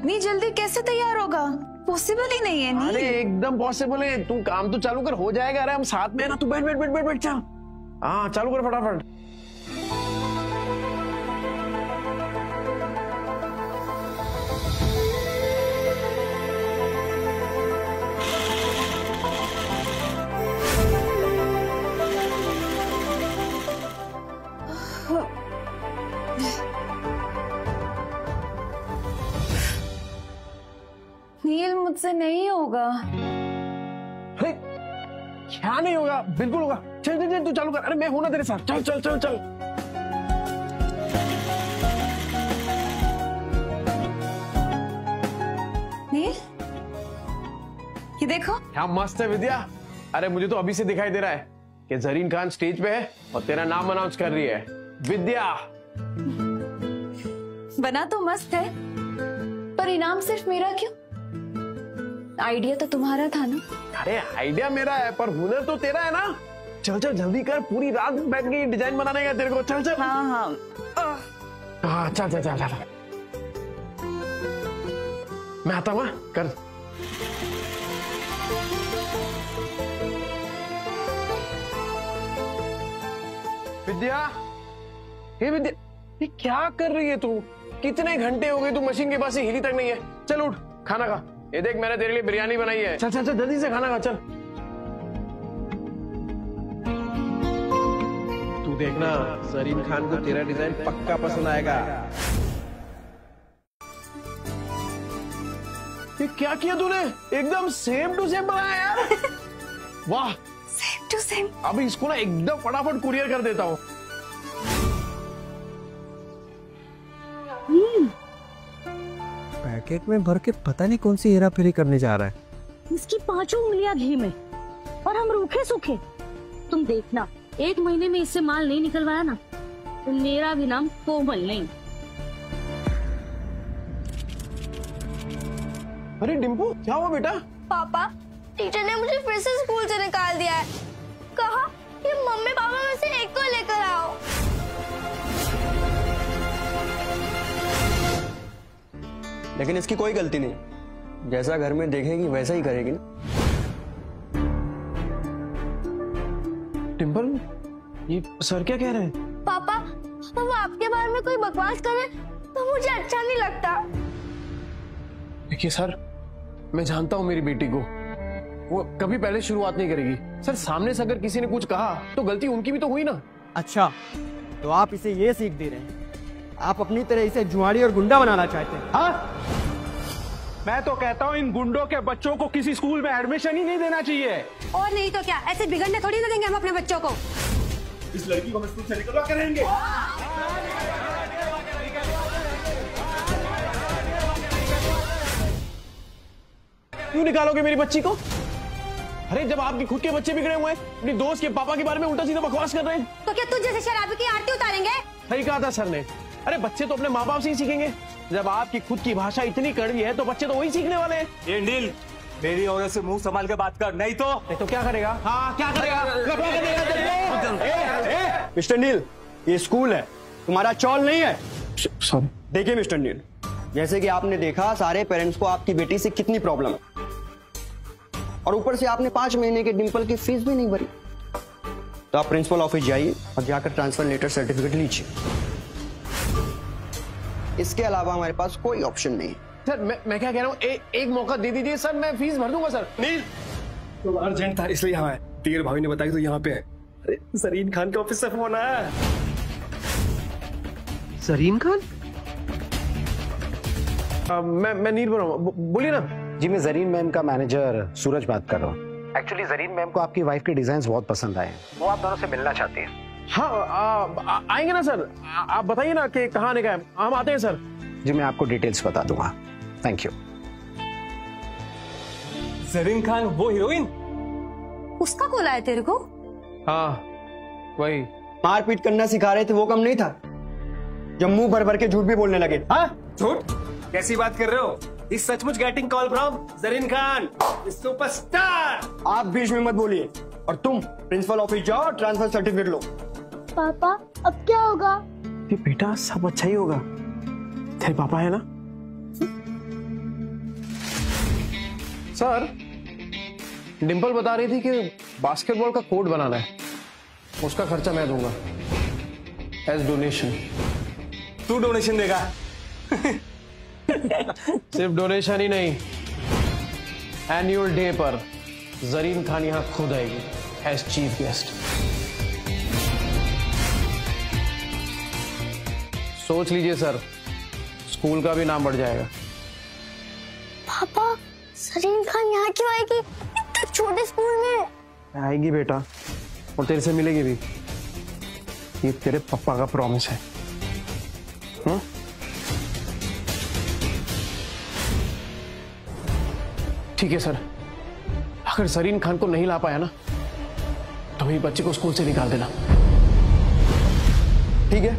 इतनी जल्दी कैसे तैयार होगा? पॉसिबल ही नहीं है। नहीं। अरे एकदम पॉसिबल है, तू काम तो चालू कर, हो जाएगा। अरे हम साथ में है ना, तू बैठ बैठ बैठ बैठ बैठ चल। हाँ चालू कर फटाफट। नील मुझसे नहीं होगा। अरे क्या नहीं होगा? बिल्कुल होगा। चल चल चल तू चालू कर। अरे मैं हूं ना तेरे साथ। चल चल चल चल। नील, ये देखो। क्या मस्त है विद्या। अरे मुझे तो अभी से दिखाई दे रहा है कि जरीन खान स्टेज पे है और तेरा नाम अनाउंस कर रही है, विद्या। बना तो मस्त है, पर इनाम सिर्फ मेरा क्यों? आइडिया तो तुम्हारा था ना। अरे आइडिया मेरा है पर हुनर तो तेरा है ना। चल चल जल्दी कर, पूरी रात बैठ के डिजाइन बनाने का तेरे को। चल चल। हाँ हाँ हाँ चल चल चल चल। मैं आता हूँ, कर। विद्या, हे विद्या, ये क्या कर रही है तू? कितने घंटे हो गए तू मशीन के पास से हिली तक नहीं है। चल उठ, खाना खा। ये देख मैंने तेरे लिए बिरयानी बनाई है। चल चल चल जल्दी से खाना खा। चल तू देखना जरीन खान को तेरा डिजाइन पक्का पसंद आएगा। ये क्या किया तूने? एकदम सेम टू सेम बनाया यार। वाह, सेम टू सेम। अभी इसको ना एकदम फटाफट कुरियर कर देता हूँ। पैकेट में भर के पता नहीं कौन सी हेरा फेरी करने जा रहा है। इसकी 5 उंगलियां घी में और हम रूखे सूखे। तुम देखना, 1 महीने में इससे माल नहीं निकलवाया ना तो मेरा भी नाम कोमल नहीं। अरे डिम्पू, क्या हुआ बेटा? पापा, टीचर ने मुझे फिर से स्कूल से निकाल दिया है। कहा कि मम्मी पापा में से एक को लेकर आओ। लेकिन इसकी कोई गलती नहीं, जैसा घर में देखेगी वैसा ही करेगी ना। डिम्पल, ये सर क्या कह रहे हैं? पापा, वो आपके बारे में कोई बकवास करे तो मुझे अच्छा नहीं लगता। देखिए सर, मैं जानता हूँ मेरी बेटी को, वो कभी पहले शुरुआत नहीं करेगी। सर सामने से अगर किसी ने कुछ कहा तो गलती उनकी भी तो हुई ना। अच्छा, तो आप इसे ये सीख दे रहे हैं, आप अपनी तरह इसे जुआड़ी और गुंडा बनाना चाहते हैं? हाँ? मैं तो कहता हूँ इन गुंडों के बच्चों को किसी स्कूल में एडमिशन ही नहीं देना चाहिए। और नहीं तो क्या, ऐसे बिगड़ने थोड़ी ना देंगे हम अपने बच्चों को। इस लड़की को हम स्कूल से निकलवा कर रहेंगे। क्यों निकालोगे मेरी बच्ची को? अरे जब आपके खुद के बच्चे बिगड़े हुए हैं, अपनी दोस्त के पापा के बारे में उल्टा सीधा बकवास कर रहे हैं। तो क्या तुझ जैसे शराबी की आरती उतारेंगे? सही कहा था सर ने। अरे बच्चे तो अपने माँ बाप से ही सीखेंगे। जब आपकी खुद की भाषा इतनी कड़वी है तो बच्चे तो वही सीखने वाले हैं। ये नील, मेरी औरत से मुंह संभाल के बात कर, नहीं तो क्या करेगा? हाँ क्या करेगा? मिस्टर नील, ये स्कूल है, तुम्हारा चौल नहीं है। सॉरी। देखिए मिस्टर नील, जैसे कि आपने देखा सारे पेरेंट्स को आपकी बेटी से कितनी प्रॉब्लम है, और ऊपर से आपने 5 महीने के डिम्पल की फीस भी नहीं भरी। तो आप प्रिंसिपल ऑफिस जाइए और जाकर ट्रांसफर लेटर सर्टिफिकेट लीजिए। इसके अलावा हमारे पास कोई ऑप्शन नहीं है। सर मैं क्या कह रहा हूँ, एक मौका दे दीजिए सर, मैं फीस भर दूंगा सर। नील, तो अर्जेंट था इसलिए यहाँ है। तीर भाभी ने बताया तो यहाँ पे है। अरे जरीन खान के ऑफिस से फोन आया। जरीन खान? मैं नील बोल रहा हूँ, बोलिए ना। जी मैं जरीन मैम का मैनेजर सूरज बात कर रहा हूँ। एक्चुअली जरीन मैम को आपकी वाइफ के डिजाइन बहुत पसंद आए हैं, वो आप दोनों से मिलना चाहती हैं। हाँ आएंगे ना सर, आप बताइए ना कि कहाँ आने का है, हम आते हैं सर। जी मैं आपको डिटेल्स बता दूंगा। Thank you. जरीन खान वो हीरोइन? उसका कॉल आया तेरे को? हाँ वही। मारपीट करना सिखा रहे थे वो कम नहीं था, जब मुंह भर भर के झूठ भी बोलने लगे। हाँ झूठ? कैसी बात कर रहे हो? इस सचमुच getting call from Zareen Khan, superstar. आप बीच में मत बोलिए, और तुम प्रिंसिपल ऑफिस जाओ और ट्रांसफर सर्टिफिकेट लो। पापा अब क्या होगा? ये बेटा सब अच्छा ही होगा, तेरे पापा है ना। सर, डिम्पल बता रही थी कि बास्केटबॉल का कोर्ट बनाना है, उसका खर्चा मैं दूंगा एज डोनेशन। तू डोनेशन देगा? सिर्फ डोनेशन ही नहीं, एनुअल डे पर जरीन खान यहां खुद आएगी एज चीफ गेस्ट। सोच लीजिए सर, स्कूल का भी नाम बढ़ जाएगा। पापा, जरीन खान यहाँ क्यों आएगी इतने छोटे स्कूल में? आएगी बेटा, और तेरे से मिलेगी भी। ये तेरे पापा का प्रॉमिस है। ठीक है सर, अगर जरीन खान को नहीं ला पाया ना तो मेरी बच्चे को स्कूल से निकाल देना। ठीक है,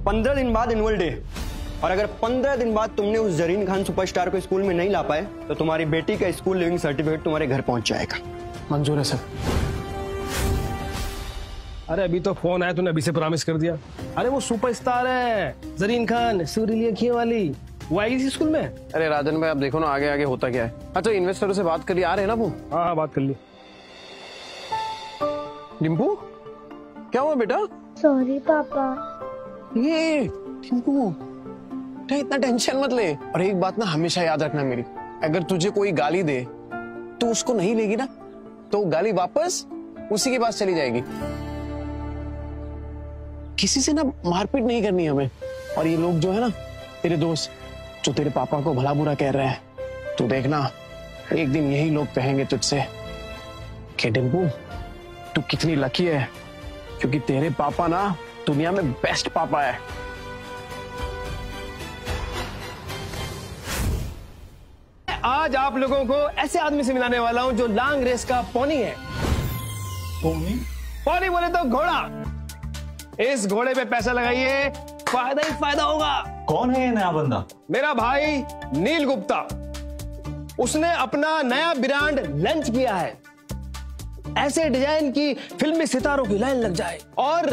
15 दिन बाद एनुअल डे, और अगर 15 दिन बाद तुमने उस जरीन खान सुपरस्टार को स्कूल में नहीं ला पाए तो तुम्हारी बेटी का स्कूल लिविंग सर्टिफिकेट तुम्हारे घर पहुंच जाएगा। मंजूर है सर। अरे अभी तो फोन आया, तूने अभी से प्रॉमिस कर दिया। अरे वो सुपरस्टार है जरीन खान, सुरीली अखियों वाली, वो आएगी इसी स्कूल में। अरे राजन भाई, आप देखो ना आगे आगे होता क्या है। अच्छा, इन्वेस्टरों से बात करिए, आ रहे हैं ना वो? हाँ बात कर ली। डिम्पू, क्या हुआ बेटा? सॉरी पापा। ये डिम्पू, इतना टेंशन मत ले। और एक बात ना हमेशा याद रखना मेरी, अगर तुझे कोई गाली दे तो उसको नहीं लेगी ना तो गाली वापस उसी के पास चली जाएगी। किसी से ना मारपीट नहीं करनी हमें। और ये लोग जो है ना तेरे दोस्त, जो तेरे पापा को भला बुरा कह रहे हैं, तो देखना एक दिन यही लोग कहेंगे तुझसे कि डिम्पू तू कितनी लकी है, क्योंकि तेरे पापा ना दुनिया में बेस्ट पापा है। आज आप लोगों को ऐसे आदमी से मिलाने वाला हूं जो लॉन्ग रेस का पोनी है। पोनी? पोनी बोले तो घोड़ा। इस घोड़े पे पैसा लगाइए, फायदा ही फायदा होगा। कौन है ये नया बंदा? मेरा भाई नील गुप्ता। उसने अपना नया ब्रांड लॉन्च किया है, ऐसे डिजाइन की फिल्मी सितारों की लाइन लग जाए, और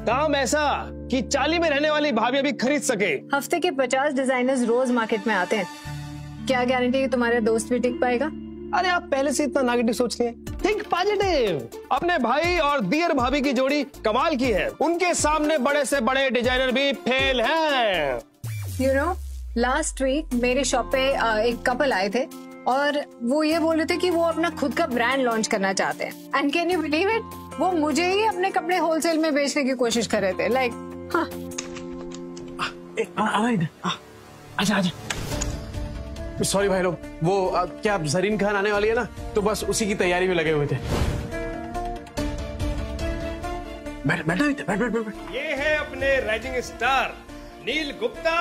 काम ऐसा कि चाली में रहने वाली भाभी भी खरीद सके। हफ्ते के 50 डिजाइनर्स रोज मार्केट में आते हैं, क्या गारंटी कि तुम्हारा दोस्त भी टिक पाएगा? अरे आप पहले से इतना नेगेटिव सोच रहे हैं, थिंक पॉजिटिव। अपने भाई और दियर भाभी की जोड़ी कमाल की है, उनके सामने बड़े से बड़े डिजाइनर भी फेल हैं। यू नो, लास्ट वीक मेरे शॉप पे एक कपल आए थे और वो ये बोल रहे थे कि वो अपना खुद का ब्रांड लॉन्च करना चाहते हैं। And can you believe it, वो मुझे ही अपने कपड़े होलसेल में बेचने की कोशिश कर रहे थे। लाइक आजा। सॉरी भाई लोग, वो क्या जरीन खान आने वाली है ना, तो बस उसी की तैयारी में लगे हुए थे। बैठ। ये है अपने राइजिंग स्टार नील गुप्ता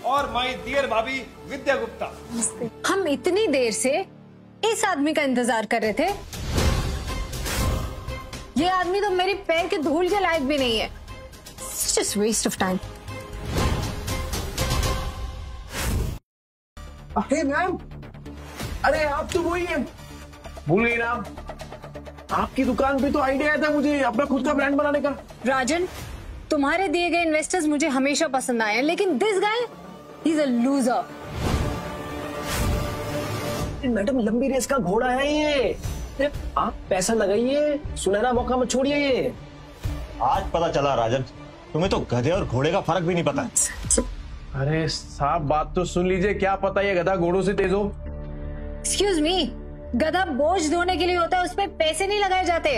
और माई डियर भाभी विद्या गुप्ता। हम इतनी देर से इस आदमी का इंतजार कर रहे थे। ये आदमी तो मेरे पैर के धूल के लायक भी नहीं है। It's just waste of time. अरे मैम, अरे आप तो वही हैं, भूल गई ना आप? आपकी दुकान पे तो आइडिया आया था मुझे अपना खुद का ब्रांड बनाने का। राजन, तुम्हारे दिए गए इन्वेस्टर्स मुझे हमेशा पसंद आए हैं, लेकिन this guy, he is a loser. Madam लंबी रेस का घोड़ा है ये, आप पैसा लगाइए, सुनहरा मौका मत छोड़िए। ये आज पता चला राजन, तुम्हें तो गधे और घोड़े का फर्क भी नहीं पता। अरे साहब, बात तो सुन लीजिए, क्या पता ये गधा घोड़ों से तेज हो। एक्सक्यूज मी, गधा बोझ ढोने के लिए होता है, उस पे पैसे नहीं लगाए जाते।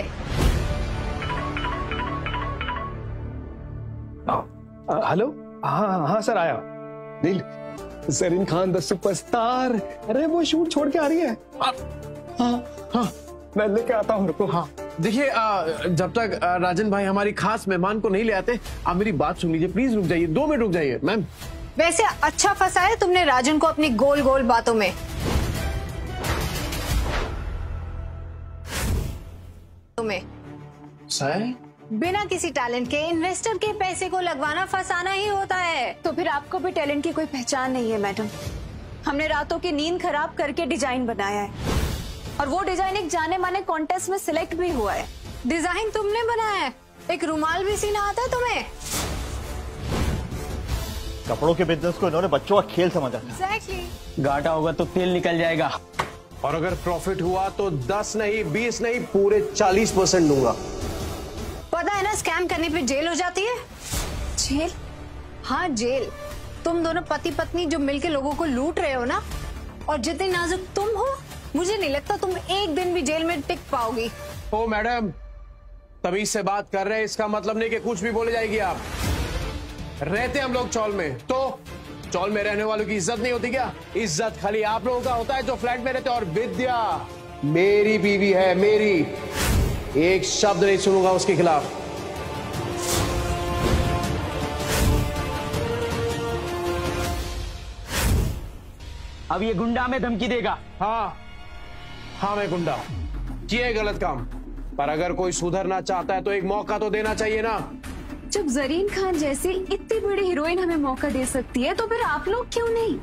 हेलो, हाँ सर आया। नील, जरीन खान द सुपरस्टार, अरे वो शूट छोड़ के आ रही है। हाँ, मैं लेके आता हूँ, रुको। हाँ देखिए, जब तक राजन भाई हमारी खास मेहमान को नहीं ले आते, आप मेरी बात सुन लीजिए, प्लीज रुक जाइए, 2 मिनट रुक जाइए। मैम, वैसे अच्छा फंसाया तुमने राजन को अपनी गोल गोल बातों में। बिना किसी टैलेंट के इन्वेस्टर के पैसे को लगवाना फंसाना ही होता है। तो फिर आपको भी टैलेंट की कोई पहचान नहीं है मैडम। हमने रातों की नींद खराब करके डिजाइन बनाया है, और वो डिजाइन एक जाने माने कॉन्टेस्ट में सिलेक्ट भी हुआ है। डिजाइन तुमने बनाया है? एक रुमाल भी सीना आता है तुम्हें? कपड़ों के बिजनेस को इन्होंने बच्चों का खेल समझा। Exactly. घाटा होगा तो तेल निकल जाएगा। और अगर प्रॉफिट हुआ तो 10 नहीं, 20 नहीं, पूरे 40% दूंगा। पता है ना, स्कैम करने पे जेल हो जाती है। जेल? हाँ, जेल। तुम दोनों पति पत्नी जो मिलके लोगों को लूट रहे हो ना, और जितनी नाजुक तुम हो, मुझे नहीं लगता तुम एक दिन भी जेल में टिक पाओगी। ओ मैडम, तमीज से बात कर रहे हैं, इसका मतलब नहीं कि कुछ भी बोले जाएगी आप। रहते हम लोग चौल में, तो चौल में रहने वालों की इज्जत नहीं होती क्या? इज्जत खाली आप लोगों का होता है जो फ्लैट में रहते। और विद्या मेरी बीवी है, मेरी। एक शब्द नहीं सुनूंगा उसके खिलाफ। अब ये गुंडा हमें धमकी देगा। हाँ मैं गुंडा, किए गलत काम, पर अगर कोई सुधरना चाहता है तो एक मौका तो देना चाहिए ना। जब जरीन खान जैसी इतनी बड़ी हीरोइन हमें मौका दे सकती है तो फिर आप लोग क्यों नहीं?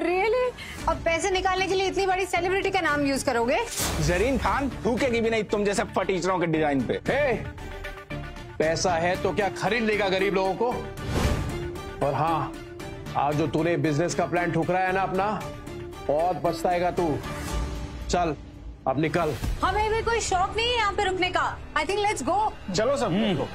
रियली? अब पैसे निकालने के लिए इतनी बड़ी सेलिब्रिटी का नाम यूज करोगे? जरीन खान थूकेगी भी नहीं तुम जैसे फटीचरों के डिजाइन पे। पैसा है तो क्या खरीद लेगा गरीब लोगों को? और हाँ, आज जो तूने बिजनेस का प्लान ठुकराया ना अपना, बहुत पछताएगा तू। चल अब निकल। हमें भी कोई शौक नहीं है यहाँ पे रुकने का। I think let's go. चलो सब।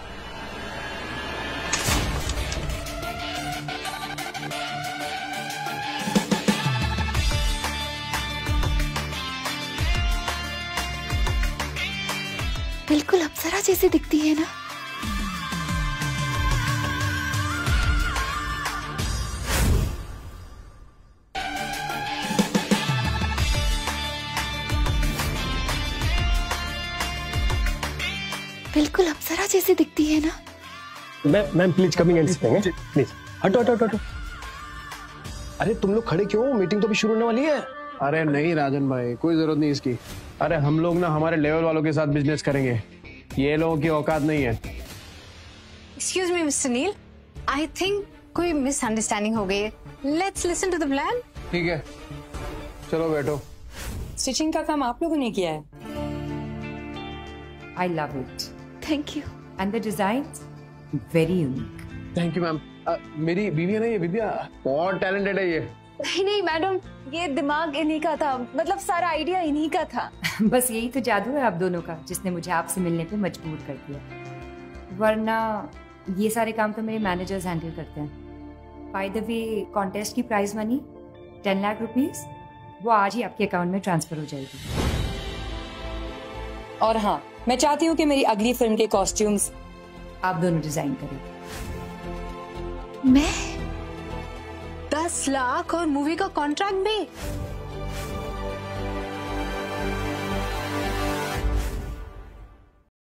बिल्कुल अप्सरा जैसी दिखती है ना। बिल्कुल अप्सरा जैसी दिखती है ना। Ma'am please coming and sitting, please. हटो हटो हटो। अरे तुम लोग खड़े क्यों? मीटिंग तो भी शुरू होने वाली है। अरे नहीं राजन भाई, कोई जरूरत नहीं इसकी। अरे हम लोग ना हमारे लेवल वालों के साथ बिजनेस करेंगे, ये लोगों की औकात नहीं है। Excuse me mister Neel, I think कोई मिसअंडरस्टैंडिंग हो गई है। Let's listen to the plan. ठीक है, चलो बैठो। स्टिचिंग का काम आप लोगों ने किया है। I love it. Thank you. And the designs very unique. Thank you ma'am. मेरी बीवी है ना ये विद्या, बहुत टैलेंटेड है ये। नहीं मैडम, ये दिमाग इन्हीं का था, मतलब सारा आइडिया इन्हीं का था। बस यही तो जादू है आप दोनों का, जिसने मुझे आपसे मिलने पे मजबूर कर दिया, वरना ये सारे काम तो मेरे मैनेजर्स हैंडल करते हैं। बाय द वे, कॉन्टेस्ट की प्राइज मनी 10 लाख रुपीस वो आज ही आपके अकाउंट में ट्रांसफर हो जाएगी। और हाँ, मैं चाहती हूँ कि मेरी अगली फिल्म के कॉस्ट्यूम्स आप दोनों डिजाइन करें। मैं 10 लाख और मूवी का कॉन्ट्रैक्ट भी?